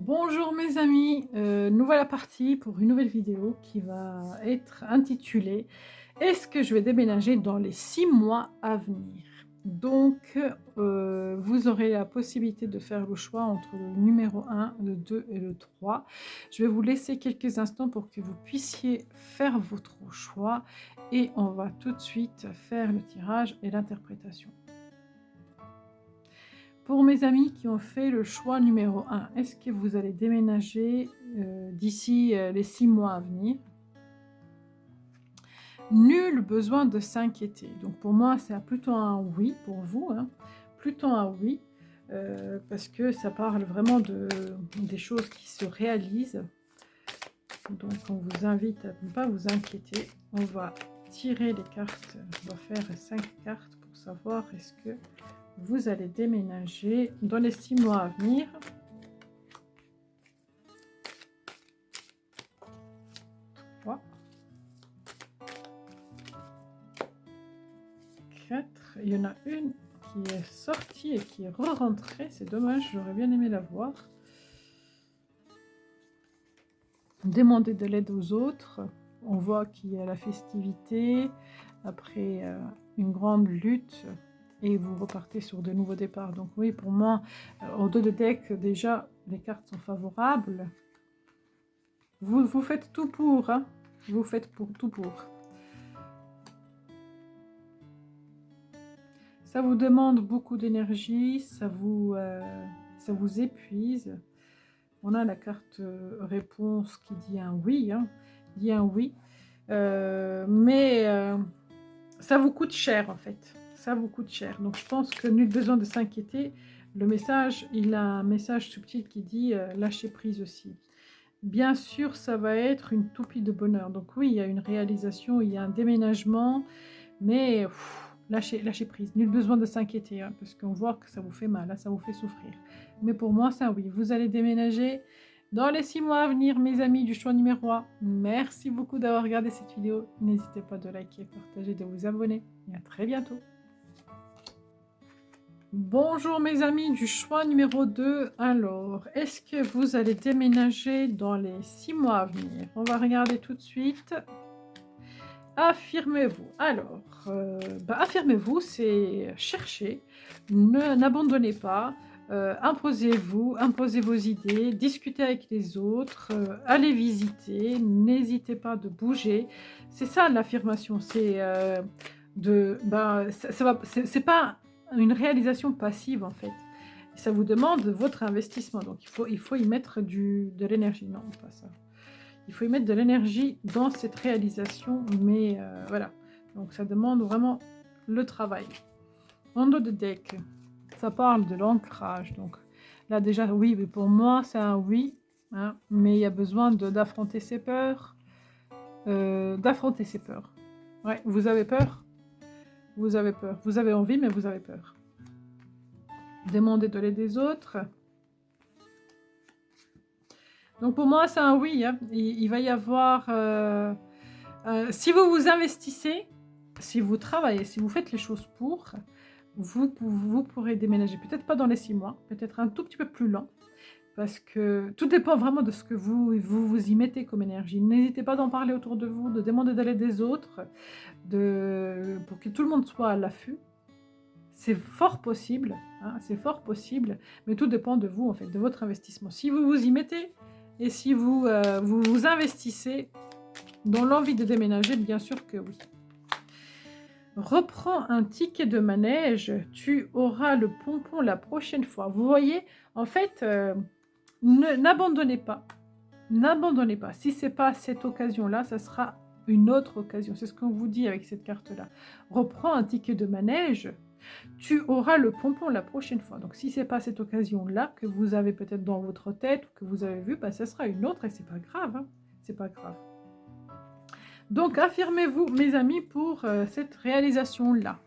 Bonjour mes amis, nouvelle partie pour une nouvelle vidéo qui va être intitulée «Est-ce que je vais déménager dans les 6 mois à venir?» Donc, vous aurez la possibilité de faire le choix entre le numéro 1, le 2 et le 3. Je vais vous laisser quelques instants pour que vous puissiez faire votre choix et on va tout de suite faire le tirage et l'interprétation. Pour mes amis qui ont fait le choix numéro 1, est-ce que vous allez déménager d'ici les 6 mois à venir? Nul besoin de s'inquiéter. Donc pour moi, c'est plutôt un oui pour vous, hein, plutôt un oui, parce que ça parle vraiment des choses qui se réalisent. Donc on vous invite à ne pas vous inquiéter. On va tirer les cartes, on va faire 5 cartes pour savoir est-ce que vous allez déménager dans les 6 mois à venir. 3, 4. Il y en a une qui est sortie et qui est re-rentrée. C'est dommage, j'aurais bien aimé la voir. Demander de l'aide aux autres. On voit qu'il y a la festivité, après une grande lutte, et vous repartez sur de nouveaux départs. Donc oui, pour moi, au dos de deck, déjà, les cartes sont favorables. Vous faites tout pour, hein. Vous faites tout pour. Ça vous demande beaucoup d'énergie, ça vous épuise. On a la carte réponse qui dit un oui, hein, dit un oui. Mais ça vous coûte cher en fait. Ça vous coûte cher. Donc je pense que nul besoin de s'inquiéter. Le message, il a un message subtil qui dit lâcher prise aussi. Bien sûr, ça va être une toupie de bonheur. Donc oui, il y a une réalisation, il y a un déménagement, mais lâchez prise. Nul besoin de s'inquiéter, hein, parce qu'on voit que ça vous fait mal, hein, ça vous fait souffrir. Mais pour moi, c'est un oui. Vous allez déménager dans les 6 mois à venir, mes amis du choix numéro 1. Merci beaucoup d'avoir regardé cette vidéo. N'hésitez pas de liker, partager, de vous abonner. Et à très bientôt. Bonjour mes amis du choix numéro 2. Alors, est-ce que vous allez déménager dans les 6 mois à venir? On va regarder tout de suite. Affirmez-vous. Alors, affirmez-vous, c'est chercher, n'abandonnez pas, imposez-vous, imposez vos idées, discutez avec les autres, allez visiter, n'hésitez pas de bouger. C'est ça l'affirmation, c'est c'est pas une réalisation passive en fait. Ça vous demande votre investissement, donc il faut y mettre de l'énergie. Non, pas ça. Il faut y mettre de l'énergie dans cette réalisation, mais voilà. Donc ça demande vraiment le travail. En dos de deck, ça parle de l'ancrage. Donc là déjà, oui, mais pour moi, c'est un oui. Hein, mais il y a besoin d'affronter ses peurs. D'affronter ses peurs. Ouais, vous avez peur? Vous avez peur. Vous avez envie, mais vous avez peur. Demandez de l'aide des autres. Donc pour moi, c'est un oui. Hein. Il va y avoir... si vous vous investissez, si vous travaillez, si vous faites les choses pour, vous pourrez déménager. Peut-être pas dans les 6 mois, peut-être un tout petit peu plus lent. Parce que tout dépend vraiment de ce que vous y mettez comme énergie. N'hésitez pas d'en parler autour de vous, de demander de l'aide des autres, pour que tout le monde soit à l'affût. C'est fort possible, hein, c'est fort possible, mais tout dépend de vous, en fait, de votre investissement. Si vous vous y mettez et si vous vous investissez dans l'envie de déménager, bien sûr que oui. Reprends un ticket de manège, tu auras le pompon la prochaine fois. Vous voyez, en fait, n'abandonnez pas. N'abandonnez pas. Si ce n'est pas cette occasion-là, ça sera une autre occasion. C'est ce qu'on vous dit avec cette carte-là. Reprends un ticket de manège, tu auras le pompon la prochaine fois. Donc si ce n'est pas cette occasion-là que vous avez peut-être dans votre tête ou que vous avez vu, ça sera une autre et c'est pas grave. Hein. C'est pas grave. Donc affirmez-vous, mes amis, pour cette réalisation-là.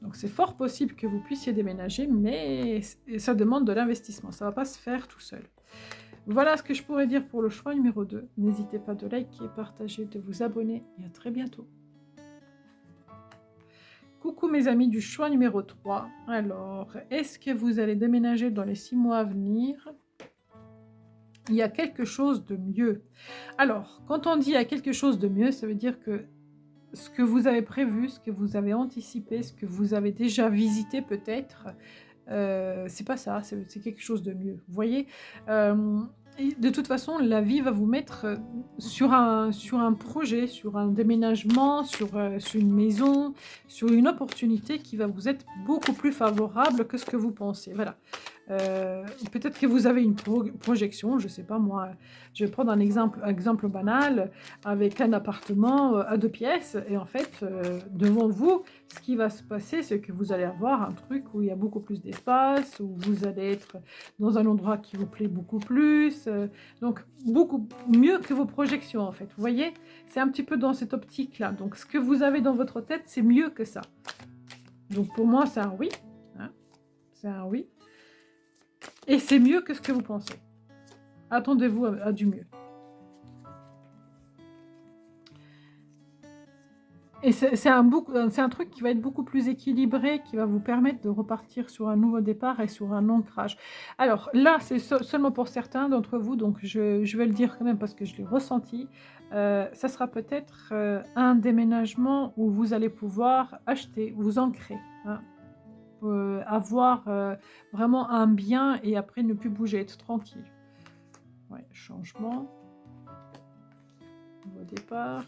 Donc c'est fort possible que vous puissiez déménager, mais ça demande de l'investissement. Ça ne va pas se faire tout seul. Voilà ce que je pourrais dire pour le choix numéro 2. N'hésitez pas de liker, partager, de vous abonner et à très bientôt. Coucou mes amis du choix numéro 3. Alors, est-ce que vous allez déménager dans les 6 mois à venir? il y a quelque chose de mieux. Alors, quand on dit il y a quelque chose de mieux, ça veut dire que ce que vous avez prévu, ce que vous avez anticipé, ce que vous avez déjà visité peut-être, c'est pas ça, c'est quelque chose de mieux. Vous voyez? Et de toute façon, la vie va vous mettre, sur un projet, sur un déménagement, sur une maison, sur une opportunité qui va vous être beaucoup plus favorable que ce que vous pensez. Voilà. Peut-être que vous avez une projection, je ne sais pas moi, je vais prendre un exemple banal, avec un appartement à 2 pièces et en fait, devant vous, ce qui va se passer, c'est que vous allez avoir un truc où il y a beaucoup plus d'espace, où vous allez être dans un endroit qui vous plaît beaucoup plus, donc beaucoup mieux que vos projections en fait, vous voyez? C'est un petit peu dans cette optique-là, donc ce que vous avez dans votre tête, c'est mieux que ça. Donc pour moi, c'est un oui, hein, c'est un oui. Et c'est mieux que ce que vous pensez. Attendez-vous à du mieux. Et c'est un truc qui va être beaucoup plus équilibré, qui va vous permettre de repartir sur un nouveau départ et sur un ancrage. Alors là, c'est seulement pour certains d'entre vous, donc je vais le dire quand même parce que je l'ai ressenti. Ça sera peut-être un déménagement où vous allez pouvoir acheter, vous ancrer, hein, avoir vraiment un bien et après ne plus bouger, être tranquille. Ouais, changement, nouveau départ.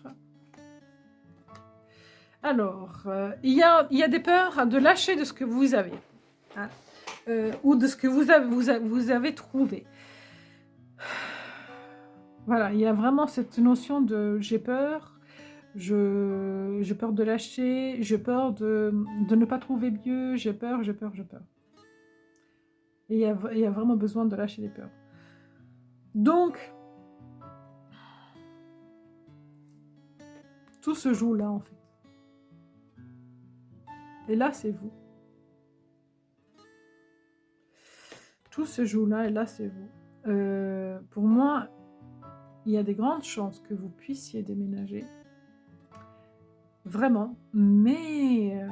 Alors, il y a des peurs de lâcher de ce que vous avez, hein, ou de ce que vous avez trouvé. Voilà, il y a vraiment cette notion de j'ai peur, j'ai peur de lâcher, j'ai peur de ne pas trouver mieux, j'ai peur. Et il y a vraiment besoin de lâcher les peurs. Donc, tout se joue là en fait. Et là, c'est vous. Tout se joue là et là, c'est vous. Pour moi, il y a des grandes chances que vous puissiez déménager. Vraiment. Mais,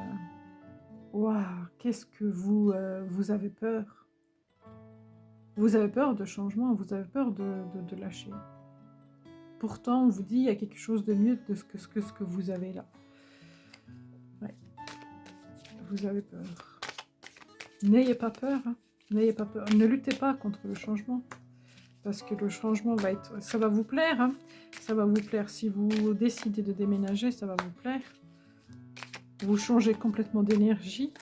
waouh, qu'est-ce que vous avez peur. Vous avez peur de changement, vous avez peur de lâcher. Pourtant, on vous dit il y a quelque chose de mieux de ce que vous avez là. Ouais. Vous avez peur. N'ayez pas peur, hein. N'ayez pas peur. Ne luttez pas contre le changement. Parce que le changement ça va vous plaire, hein. Ça va vous plaire. Si vous décidez de déménager, ça va vous plaire. Vous changez complètement d'énergie.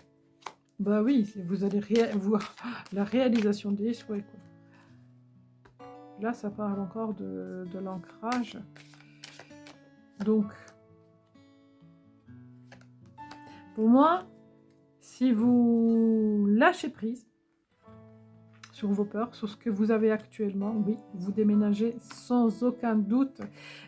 Bah oui, vous allez voir la réalisation des souhaits, quoi. Là, ça parle encore de l'ancrage. Donc, pour moi, si vous lâchez prise sur vos peurs, sur ce que vous avez actuellement, oui, vous déménagez sans aucun doute,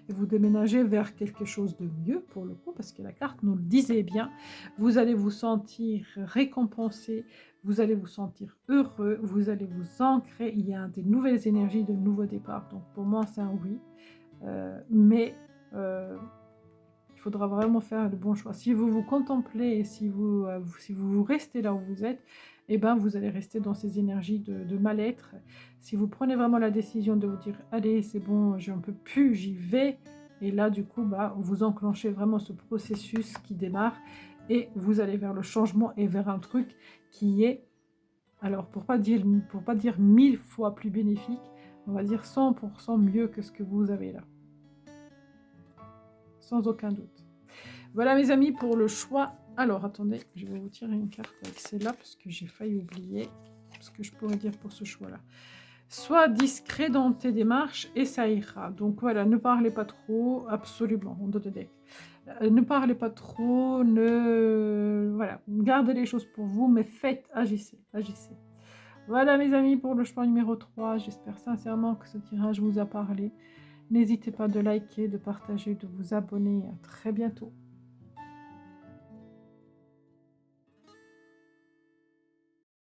et vous déménagez vers quelque chose de mieux pour le coup, parce que la carte nous le disait bien, vous allez vous sentir récompensé, vous allez vous sentir heureux, vous allez vous ancrer, il y a des nouvelles énergies, de nouveaux départs, donc pour moi c'est un oui, mais il faudra vraiment faire le bon choix. Si vous vous contemplez et si vous restez là où vous êtes, eh ben, vous allez rester dans ces énergies de mal-être. Si vous prenez vraiment la décision de vous dire « Allez, c'est bon, j'en peux plus, j'y vais », et là, du coup, bah, vous enclenchez vraiment ce processus qui démarre et vous allez vers le changement et vers un truc qui est, alors pour pas dire 1000 fois plus bénéfique, on va dire 100% mieux que ce que vous avez là. Sans aucun doute. Voilà mes amis pour le choix. Alors attendez, je vais vous tirer une carte avec celle-là parce que j'ai failli oublier ce que je pourrais dire pour ce choix-là. Sois discret dans tes démarches et ça ira. Donc voilà, ne parlez pas trop, absolument, on donne deck. Ne parlez pas trop, voilà, gardez les choses pour vous, mais faites, agissez. Voilà mes amis pour le choix numéro 3. J'espère sincèrement que ce tirage vous a parlé. N'hésitez pas de liker, de partager, de vous abonner. À très bientôt.